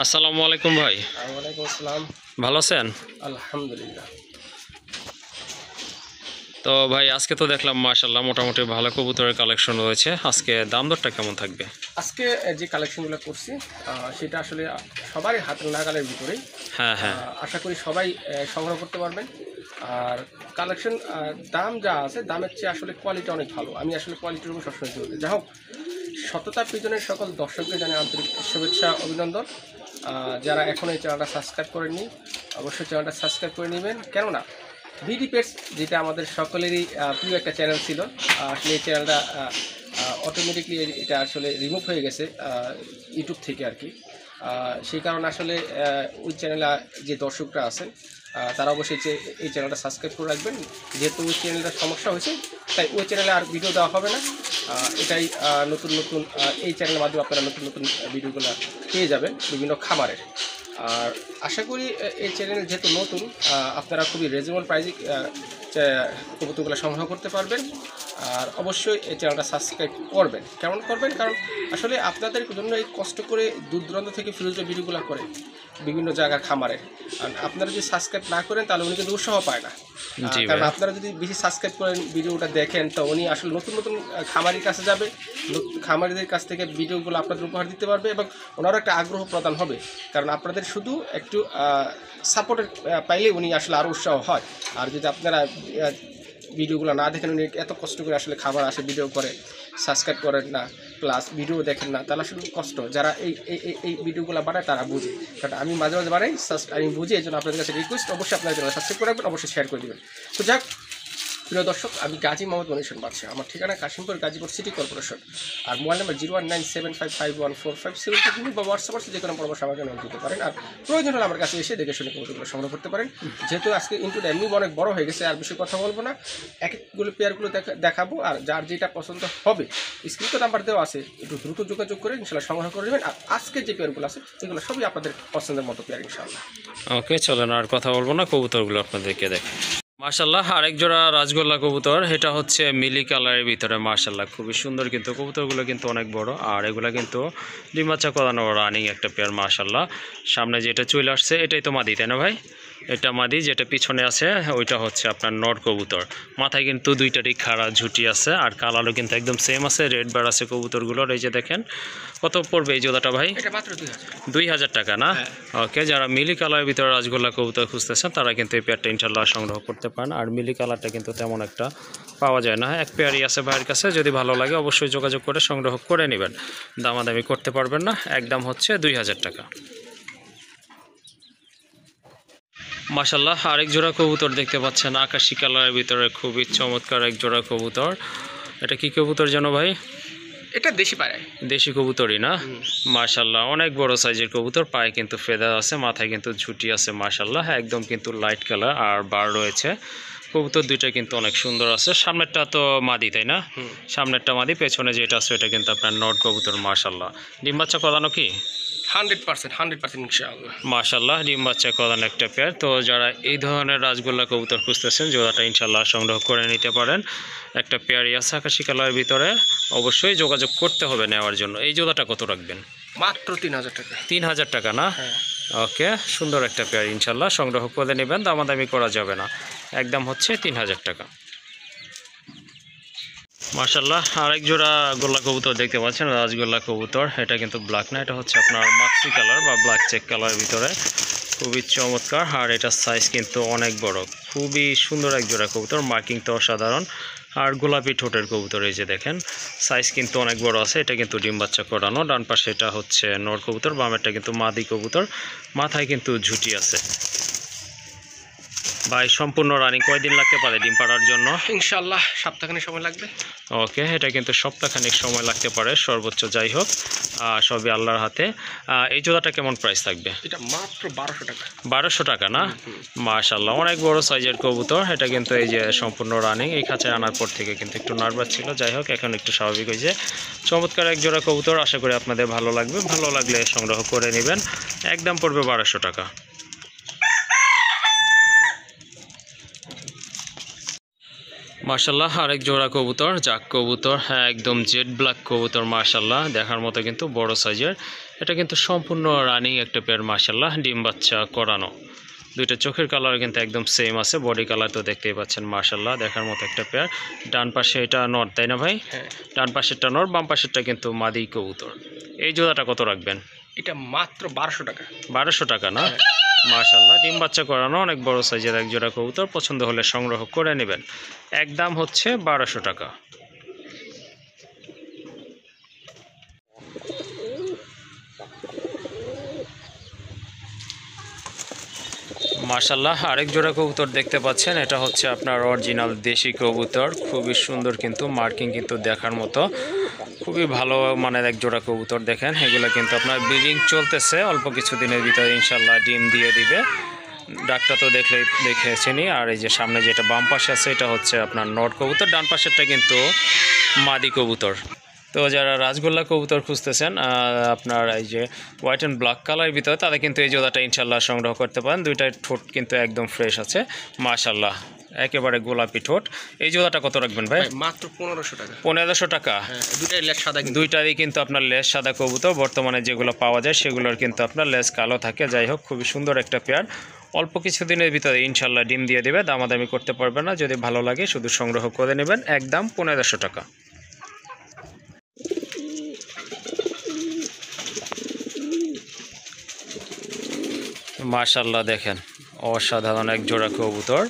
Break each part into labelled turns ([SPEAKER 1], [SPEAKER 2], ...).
[SPEAKER 1] আসসালামু আলাইকুম ভাই।
[SPEAKER 2] ওয়ালাইকুম আসসালাম।
[SPEAKER 1] ভালো আছেন?
[SPEAKER 2] আলহামদুলিল্লাহ।
[SPEAKER 1] তো ভাই আজকে তো দেখলাম মাশাআল্লাহ মোটামুটি ভালো কবুতরের কালেকশন রয়েছে। আজকে দাম দরটা কেমন থাকবে?
[SPEAKER 2] আজকে যে কালেকশনগুলো করছি সেটা আসলে সবারই হাতের নাগালের ভিতরেই।
[SPEAKER 1] হ্যাঁ হ্যাঁ
[SPEAKER 2] আশা করি সবাই সংগ্রহ করতে পারবেন। আর কালেকশন দাম যা আছে দামের চেয়ে আসলে কোয়ালিটি অনেক ভালো। আমি আসলে কোয়ালিটির উপর সবসময় জোর দিই। যাই হোক, সততার পিছনের সকল দর্শকদের জানাই আন্তরিক শুভেচ্ছা অভিনন্দন। যারা এখনও এই চ্যানেলটা সাবস্ক্রাইব করেননি অবশ্যই চ্যানেলটা সাবস্ক্রাইব করে নেবেন। কেননা বিডি পেটস যেটা আমাদের সকলেরই প্রিয় একটা চ্যানেল ছিল, আসলে এই চ্যানেলটা অটোমেটিকলি এটা আসলে রিমুভ হয়ে গেছে ইউটিউব থেকে আর কি। সেই কারণে আসলে ওই চ্যানেলে যে দর্শকরা আছেন তারা অবশ্যই এই চ্যানেলটা সাবস্ক্রাইব করে রাখবেন। যেহেতু ওই চ্যানেলটার সমস্যা হয়েছে তাই ওই চ্যানেলে আর ভিডিও দেওয়া হবে না। এটাই নতুন নতুন এই চ্যানেলের মাধ্যমে আপনারা নতুন নতুন ভিডিওগুলো পেয়ে যাবেন বিভিন্ন খামারের। আর আশা করি এই চ্যানেল যেহেতু নতুন, আপনারা খুবই রিজনেবল প্রাইসে কবুতরগুলো সংগ্রহ করতে পারবেন। আর অবশ্যই এই চ্যানেলটা সাবস্ক্রাইব করবেন। কেমন করবেন? কারণ আসলে আপনাদের জন্য এই কষ্ট করে দূর দূরান্ত থেকে ফিরোজা ভিডিওগুলো করে বিভিন্ন জায়গার খামারে, আর আপনারা যদি সাবস্ক্রাইব না করেন তাহলে উনি কিন্তু উৎসাহ পায় না।
[SPEAKER 1] জি
[SPEAKER 2] কারণ
[SPEAKER 1] ভাই।
[SPEAKER 2] আপনারা যদি বেশি সাবস্ক্রাইব করেন ভিডিওটা দেখেন তো উনি আসলে নতুন নতুন খামারির কাছে যাবে, খামারিদের কাছ থেকে ভিডিওগুলো আপনাদের উপহার দিতে পারবে এবং ওনারও একটা আগ্রহ প্রদান হবে। কারণ আপনাদের শুধু একটু সাপোর্টের পাইলে উনি আসলে আরও উৎসাহ হয়। আর যদি আপনারা ভিডিওগুলো না দেখেন, উনি এত কষ্ট করে আসলে খাবার আসে ভিডিও করে, সাবস্ক্রাইব করেন না প্লাস ভিডিও দেখেন না, তাহলে আসলে কষ্ট। যারা এই এই এই ভিডিওগুলো বানায় তারা বুঝে, কারণ আমি মাঝে মাঝে বানাই, আমি বুঝি। এই জন্য আপনাদের কাছে রিকোয়েস্ট, অবশ্যই আপনারা সাবস্ক্রাইব করে রাখবেন, অবশ্যই শেয়ার করে দেবেন। তো যাক, প্রিয় দর্শক, আমি গাজী মোহাম্মদ মনিশন বাদশা। আমার ঠিকানা কাশিমপুর, গাজীপুর সিটি কর্পোরেশন। আর মোবাইল নাম্বার 01975514547 বা হোয়াটসঅ্যাপ যে কোনো পরামর্শ আমাকে নক দিতে পারেন। আর প্রয়োজন হলে আমার কাছে এসে দেখে শুনে কবুতরগুলো সংগ্রহ করতে পারেন। যেহেতু আজকে ইন্টুটা এমনি অনেক বড় হয়ে গেছে, আর বেশি কথা বলবো না, এক একগুলো পেয়ারগুলো দেখাবো। আর যার যেটা পছন্দ হবে স্ক্রিনে নাম্বার দেওয়া আছে, একটু দ্রুত যোগাযোগ করে ইনশাল্লাহ সংগ্রহ করে নেবেন। আর আজকে যে পেয়ারগুলো আছে এগুলো সবই আপনাদের পছন্দের মতো পেয়ার ইনশাল্লাহ।
[SPEAKER 1] ওকে, চলেন আর কথা বলবো না, কবুতরগুলো আপনাদেরকে দেখেন। মাশাআল্লাহ আরেক জোড়া রাজগোল্লা কবুতর, এটা হচ্ছে মিলি কালারের ভিতরে। মাশাআল্লাহ খুবই সুন্দর, কিন্তু কবুতরগুলো কিন্তু অনেক বড়। আর এগুলা কিন্তু ডিম বাচ্চা করানো রানিং একটা পেয়ার। মাশাআল্লাহ সামনে যেটা চলে আসছে এটাই তো মাদি, তাই না ভাই? এটা মাদি, যেটা পিছনে আছে ওইটা হচ্ছে আপনার নর কবুতর। মাথায় কিন্তু দুইটারই খাড়া ঝুটি আছে, আর কালারও কিন্তু একদম সেম আছে, রেড বার আছে কবুতরগুলোর। এই যে দেখেন, কত পড়বে এই জোড়াটা ভাই?
[SPEAKER 2] এটা মাত্র 2000।
[SPEAKER 1] 2000 টাকা না?
[SPEAKER 2] হ্যাঁ।
[SPEAKER 1] ওকে, যারা মিলি কালারের ভিতরে রাজগোল্লা কবুতর খুঁজতেছেন তারা কিন্তু এই পেয়ারটা ইনশাল্লাহ সংগ্রহ করতে পারেন। আর মিলি কালারটা কিন্তু তেমন একটা পাওয়া যায় না, এক পেয়ারই আছে ভাইয়ের কাছে। যদি ভালো লাগে অবশ্যই যোগাযোগ করে সংগ্রহ করে নেবেন, দামাদামি করতে পারবেন না। একদম হচ্ছে 2000 টাকা। মাশাল্লাহ আরেক জোড়া কবুতর দেখতে পাচ্ছেন আকাশি কালারের ভিতরে, খুবই চমৎকার এক জোড়া কবুতর। এটা কি কবুতর যেন ভাই?
[SPEAKER 2] এটা দেশি পায়রা।
[SPEAKER 1] দেশি কবুতরই না? মাশাল্লাহ অনেক বড় সাইজের কবুতর, পায়ে কিন্তু ফেদার আছে, মাথায় কিন্তু ঝুটি আছে। মাশাল্লাহ একদম কিন্তু লাইট কালার আর বার রয়েছে। কবুতর দুইটা কিন্তু অনেক সুন্দর আছে। সামনেরটা তো মাদি, তাই না? সামনেরটা মাদি, পেছনে যেটা আছে এটা কিন্তু আপনার নট কবুতর। মাশাল্লাহ ডিম বাচ্চা করানো কি?
[SPEAKER 2] 100% ইনশাআল্লাহ।
[SPEAKER 1] মাশাল্লাহ ডিম বাচ্চা করানো একটা পেয়ার। তো যারা এই ধরনের রাজগোল্লা কবুতর খুঁজতেছেন জোড়াটা ইনশাল্লাহ সংগ্রহ করে নিতে পারেন। একটা পেয়ারই আছে আকাশি কালারের ভিতরে, অবশ্যই যোগাযোগ করতে হবে নেওয়ার জন্য। এই জোড়াটা কত রাখবেন?
[SPEAKER 2] মাত্র 3000 টাকা।
[SPEAKER 1] 3000 টাকা না?
[SPEAKER 2] হ্যাঁ।
[SPEAKER 1] ওকে, সুন্দর একটা পেয়ার, ইনশাল্লাহ সংগ্রহ করে নেবেন, দামাদামি করা যাবে না। একদম হচ্ছে 3000 টাকা। মাশাল্লাহ আরেক জোড়া গোল্লা কবুতর দেখতে পাচ্ছেন, রাজগোল্লা কবুতর। এটা কিন্তু ব্ল্যাক না, এটা হচ্ছে আপনার মাক্সি কালার বা ব্ল্যাক চেক কালারের ভিতরে, খুবই চমৎকার। আর এটার সাইজ কিন্তু অনেক বড়, খুবই সুন্দর এক জোড়া কবুতর, মার্কিং তো অসাধারণ। আর গোলাপি ঠোঁটের কবুতর, এই যে দেখেন সাইজ কিন্তু অনেক বড় আছে। এটা কিন্তু ডিম বাচ্চা করানো। ডান পাশে এটা হচ্ছে নর কবুতর, বামেরটা কিন্তু মাদি কবুতর, মাথায় কিন্তু ঝুটি আছে। ভাই সম্পূর্ণ রানিং কয়দিন লাগতে পারে ডিম পাড়ার জন্য?
[SPEAKER 2] ইনশাআল্লাহ সপ্তাহখানেক সময় লাগবে।
[SPEAKER 1] ওকে, এটা কিন্তু সপ্তাহখানেক সময় লাগতে পারে সর্বোচ্চ, যাই হোক সবই আল্লাহর হাতে। এই জোড়াটা কেমন প্রাইস থাকবে?
[SPEAKER 2] এটা মাত্র 1200 টাকা।
[SPEAKER 1] 1200 টাকা না? মাশাল্লাহ অনেক বড় সাইজের কবুতর। এটা কিন্তু এই যে সম্পূর্ণ রানিং। এই খাঁচায় আনার পর থেকে কিন্তু একটু নার্ভাস ছিল, যাই হোক এখন একটু স্বাভাবিক হয়েছে। চমৎকার এক জোড়া কবুতর, আশা করি আপনাদের ভালো লাগবে। ভালো লাগলে সংগ্রহ করে নেবেন, একদম পড়বে 1200 টাকা। মাশাল্লাহ আরেক জোড়া কবুতর, জাক কবুতর, হ্যাঁ একদম জেড ব্ল্যাক কবুতর মাশাল্লাহ, দেখার মতো কিন্তু বড় সাইজের। এটা কিন্তু সম্পূর্ণ রানিং একটা পেয়ার মাশাল্লাহ, ডিম বাচ্চা করানো। দুইটা চোখের কালার কিন্তু একদম সেম আছে, বডি কালার তো দেখতেই পাচ্ছেন মাশাল্লাহ, দেখার মতো একটা পেয়ার। ডান পাশে এটা নর, তাই না ভাই?
[SPEAKER 2] হ্যাঁ,
[SPEAKER 1] ডান পাশেরটা নর, বাম পাশেরটা কিন্তু মাদি কবুতর। এই জোড়াটা কত রাখবেন?
[SPEAKER 2] এটা মাত্র 1200 টাকা।
[SPEAKER 1] 1200 টাকা না? মাশাল্লাহ ডিম বাচ্চা করানো অনেক বড় সাইজের এক জোড়া কবুতর, পছন্দ হলে সংগ্রহ করে নেবেন। একদম হচ্ছে 1200 টাকা। মাশাল্লাহ আরেক জোড়া কবুতর দেখতে পাচ্ছেন, এটা হচ্ছে আপনার অরিজিনাল দেশি কবুতর, খুবই সুন্দর কিন্তু মার্কিং কিন্তু দেখার মতো, খুবই ভালো মানের এক জোড়া কবুতর। দেখেন এগুলো কিন্তু আপনার ব্রিডিং চলতেছে, অল্প কিছু দিনের ভিতরে ইনশাল্লাহ ডিম দিয়ে দিবে। ডাকটা তো দেখেছেনই। আর এই যে সামনে যেটা বাম পাশে আছে এটা হচ্ছে আপনার নর কবুতর, ডান পাশেরটা কিন্তু মাদি কবুতর। তো যারা রাজগোল্লা কবুতর খুঁজতেছেন আপনার এই যে হোয়াইট অ্যান্ড ব্ল্যাক কালারের ভিতরে, তাদের কিন্তু এই জোড়াটা ইনশাল্লাহ সংগ্রহ করতে পারেন। দুইটার ঠোঁট কিন্তু একদম ফ্রেশ আছে মাশাল্লাহ, একেবারে গোলাপি ঠোঁট। এই জোড়াটা কত রাখবেন ভাই?
[SPEAKER 2] মাত্র 1500 টাকা।
[SPEAKER 1] 1500 টাকা।
[SPEAKER 2] দুইটাই লেজ সাদা,
[SPEAKER 1] দুইটারই কিন্তু আপনার লেজ সাদা কবুতর। বর্তমানে যেগুলো পাওয়া যায় সেগুলোর কিন্তু আপনার লেজ কালো থাকে। যাই হোক খুবই সুন্দর একটা পেয়ার, অল্প কিছুদিনের ভিতরে ইনশাল্লাহ ডিম দিয়ে দেবে, দামাদামি করতে পারবে না। যদি ভালো লাগে শুধু সংগ্রহ করে নেবেন, একদম 1500 টাকা। মাশাল্লাহ দেখেন অসাধারণ এক জোড়া কবুতর,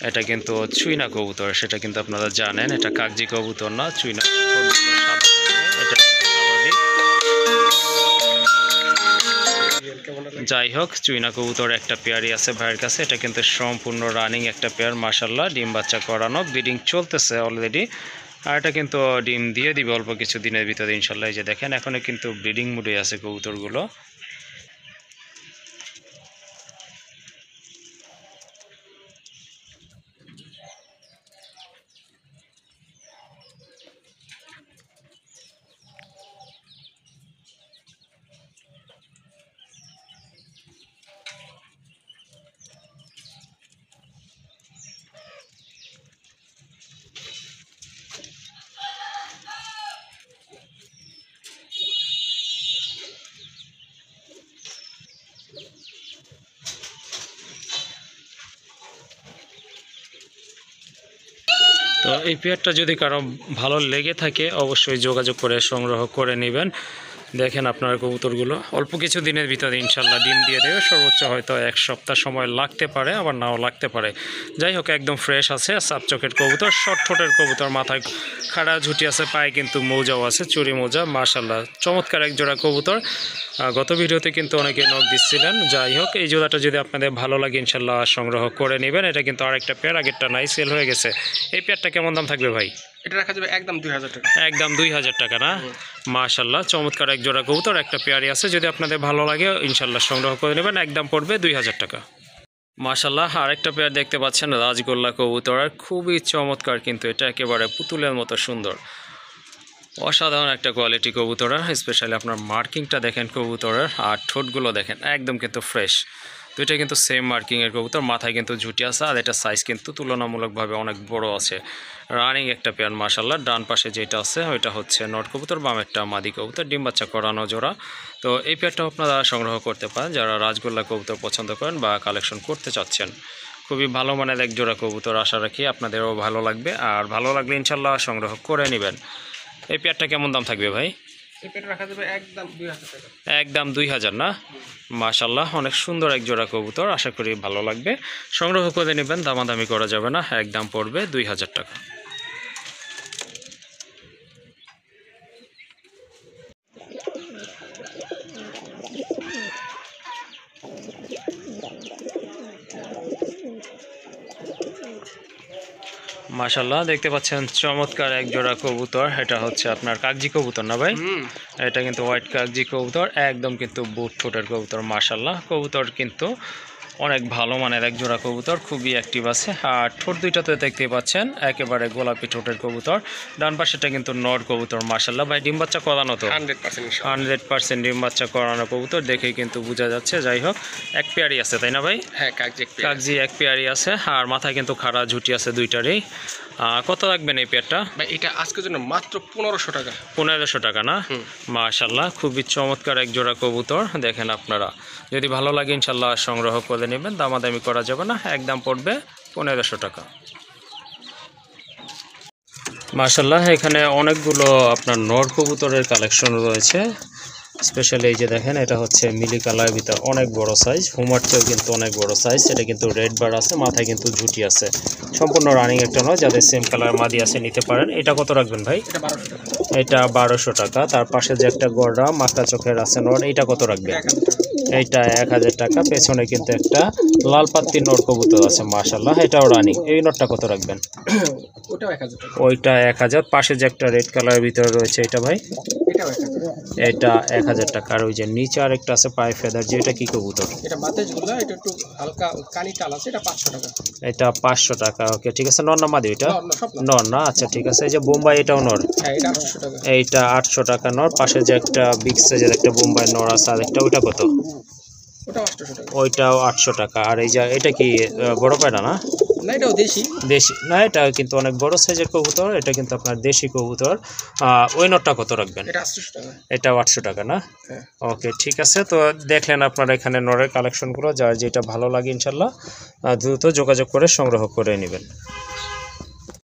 [SPEAKER 1] এটা কিন্তু চুইনা কবুতর, সেটা কিন্তু আপনারা জানেন। এটা কাগজি কবুতর না, চুইনা। এটা স্বাভাবিক। যাই হোক চুইনা কবুতর একটা পেয়ারই আছে ভাইয়ের কাছে, এটা কিন্তু সম্পূর্ণ রানিং একটা পেয়ার মাশাল্লাহ, ডিম বাচ্চা করানো, ব্রিডিং চলতেছে অলরেডি। আর এটা কিন্তু ডিম দিয়ে দিবে অল্প কিছু দিনের ভিতরে ইনশাল্লাহ। এই যে দেখেন এখনো কিন্তু ব্রিডিং মুডে আছে কবুতরগুলো। তো এই পেয়ারটা যদি কারো ভালো লেগে থাকে অবশ্যই যোগাযোগ করে সংগ্রহ করে নেবেন। দেখেন আপনার কবুতরগুলো অল্প কিছু দিনের ভিতরে ইনশাল্লাহ ডিম দিয়ে দেবে, সর্বোচ্চ হয়তো 1 সপ্তাহ সময় লাগতে পারে, আবার নাও লাগতে পারে। যাই হোক একদম ফ্রেশ আছে, সাপ চোখের কবুতর, শর্ট ঠোঁটের কবুতর, মাথায় খাড়া ঝুটি আছে, পায়ে কিন্তু মৌজাও আছে, চুরি মৌজা মাশাল্লাহ, চমৎকার এক জোড়া কবুতর। গত ভিডিওতে কিন্তু অনেকে নক দিচ্ছিলেন। যাই হোক এই জোড়াটা যদি আপনাদের ভালো লাগে ইনশাল্লাহ সংগ্রহ করে নেবেন। এটা কিন্তু আরেকটা পেয়ার, আগেরটা নাই, সেল হয়ে গেছে। এই পেয়ারটা কেমন দাম থাকবে ভাই?
[SPEAKER 2] এটা রাখা যাবে একদম 2000 টাকা।
[SPEAKER 1] একদম 2000 টাকা না? মাশাল্লাহ চমৎকার এক জোড়া কবুতর, একটা পেয়ারই আছে, যদি আপনাদের ভালো লাগে ইনশাল্লাহ সংগ্রহ করে নেবেন, একদম পড়বে 2000 টাকা। মাশাল্লাহ আরেকটা পেয়ার দেখতে পাচ্ছেন রাজগোল্লা কবুতর, খুবই চমৎকার কিন্তু, এটা একেবারে পুতুলের মতো সুন্দর, অসাধারণ একটা কোয়ালিটি কবুতর। স্পেশালি আপনার মার্কিংটা দেখেন কবুতরের, আর ঠোঁটগুলো দেখেন একদম কিন্তু ফ্রেশ। দুইটা কিন্তু সেম মার্কিংয়ের কবুতর, মাথায় কিন্তু ঝুটি আছে, আর এটা সাইজ কিন্তু তুলনামূলকভাবে অনেক বড় আছে। রানিং একটা পেয়ার মাশাল্লাহ। ডান পাশে যেটা আছে ওইটা হচ্ছে নট কবুতর, বাম একটা মাদি কবুতর, ডিম বাচ্চা করানো জোড়া। তো এই পেয়ারটা আপনারা সংগ্রহ করতে পারেন যারা রাজগোল্লা কবুতর পছন্দ করেন বা কালেকশন করতে চাচ্ছেন। খুবই ভালো মানের এক জোড়া কবুতর, আশা রাখি আপনাদেরও ভালো লাগবে, আর ভালো লাগলে ইনশাল্লাহ সংগ্রহ করে নেবেন। এই পেয়ারটা কেমন দাম থাকবে ভাই?
[SPEAKER 2] এই পেয়ারটা রাখা যাবে একদম 2000 টাকা।
[SPEAKER 1] একদম 2000 না? মাশাল্লাহ অনেক সুন্দর এক জোড়া কবুতর, আশা করি ভালো লাগবে, সংগ্রহ করে নেবেন, দামাদামি করা যাবে না, একদম পড়বে 2000 টাকা। মাশাল্লাহ দেখতে পাচ্ছেন চমৎকার এক জোড়া কবুতর, এটা হচ্ছে আপনার কাগজি কবুতর না ভাই? এটা কিন্তু হোয়াইট কাগজি কবুতর, একদম কিন্তু বুট ঠোঁটের কবুতর। মাশাল্লাহ কবুতর কিন্তু অনেক ভালো মানের এক জোড়া কবুতর, খুবই অ্যাক্টিভ আছে। আর ঠোঁট দুইটাতে দেখতে পাচ্ছেন একেবারে গোলাপি ঠোঁটের কবুতর। ডান পাশেটা কিন্তু নর কবুতর মাশাল্লাহ। ভাই ডিম বাচ্চা করানো তো? 100% ডিম বাচ্চা করানো কবুতর, দেখেই কিন্তু বোঝা যাচ্ছে। যাই হোক এক পেয়ারই আছে তাই না ভাই?
[SPEAKER 2] হ্যাঁ,
[SPEAKER 1] কাগজি এক পেয়ারই আছে, আর মাথায় কিন্তু খাড়া ঝুটি আছে দুইটারই। কত রাখবেন এই পেয়ারটা?
[SPEAKER 2] ভাই এটা আজকের জন্য মাত্র 1500 টাকা।
[SPEAKER 1] 1500 টাকা না? মাশাআল্লাহ, খুবই চমৎকার এক জোড়া কবুতর। দেখেন আপনারা যদি ভালো লাগে ইনশাল্লাহ সংগ্রহ করে নেবেন, দামাদামি করা যাবে না, একদম পড়বে 1500 টাকা। মাশাআল্লাহ, এখানে অনেকগুলো আপনার নর কবুতরের কালেকশন রয়েছে। স্পেশালি এই যে দেখেন, এটা হচ্ছে মিলি কালারের ভিতর অনেক বড় সাইজ, হুমার চেয়েও কিন্তু অনেক বড় সাইজ। এটা কিন্তু রেড বার আছে, মাথায় কিন্তু ঝুটি আছে, সম্পূর্ণ রানিং একটা নয়। যাদের সেম কালার মাদি আছে নিতে পারেন। এটা কত রাখবেন ভাই? এটা 1200 টাকা। তার পাশে যে একটা গড়া মাথা চোখের আছে নর, এটা কত রাখবেন? এইটা 1000 টাকা। পেছনে কিন্তু একটা লাল পাত্তি নর কবুতর আছে, মাশাআল্লাহ, এটাও রানিং। এই নরটা কত রাখবেন? ওইটা 1000। পাশে যে একটা রেড কালারের ভিতরে রয়েছে, এটা ভাই? এটা 1000 টাকা। আর ওই যে নিচে আরেকটা আছে পায়ে ফেদার, যেটা কি কবুতর?
[SPEAKER 2] এটা একটু হালকা কানি টাল আছে, এটা 500 টাকা।
[SPEAKER 1] এটা 500 টাকা। ওকে, ঠিক আছে। নর না মাদি? এটা নর না? আচ্ছা ঠিক আছে। এই যে বোম্বাই, এটাও নর?
[SPEAKER 2] এটা 800 টাকা।
[SPEAKER 1] এইটা 800 টাকা নর। পাশে যে একটা বিগ সাইজের একটা বোম্বাই নর আছে আরেকটা, ওইটা কত? ওইটাও 800 টাকা। আর এই যে এটা কি বড় পায়রা না?
[SPEAKER 2] না, এটাও দেশি।
[SPEAKER 1] দেশি না, এটা কিন্তু অনেক বড় সাইজের কবুতর। এটা কিন্তু আপনার দেশি কবুতর। ওই নটটা কত রাখবেন?
[SPEAKER 2] এটা 800 টাকা।
[SPEAKER 1] এটা 800 টাকা না? ওকে, ঠিক আছে। তো দেখলেন আপনারা এখানে নরের কালেকশনগুলো, যার যেটা ভালো লাগে ইনশাল্লাহ দ্রুত যোগাযোগ করে সংগ্রহ করে নেবেন।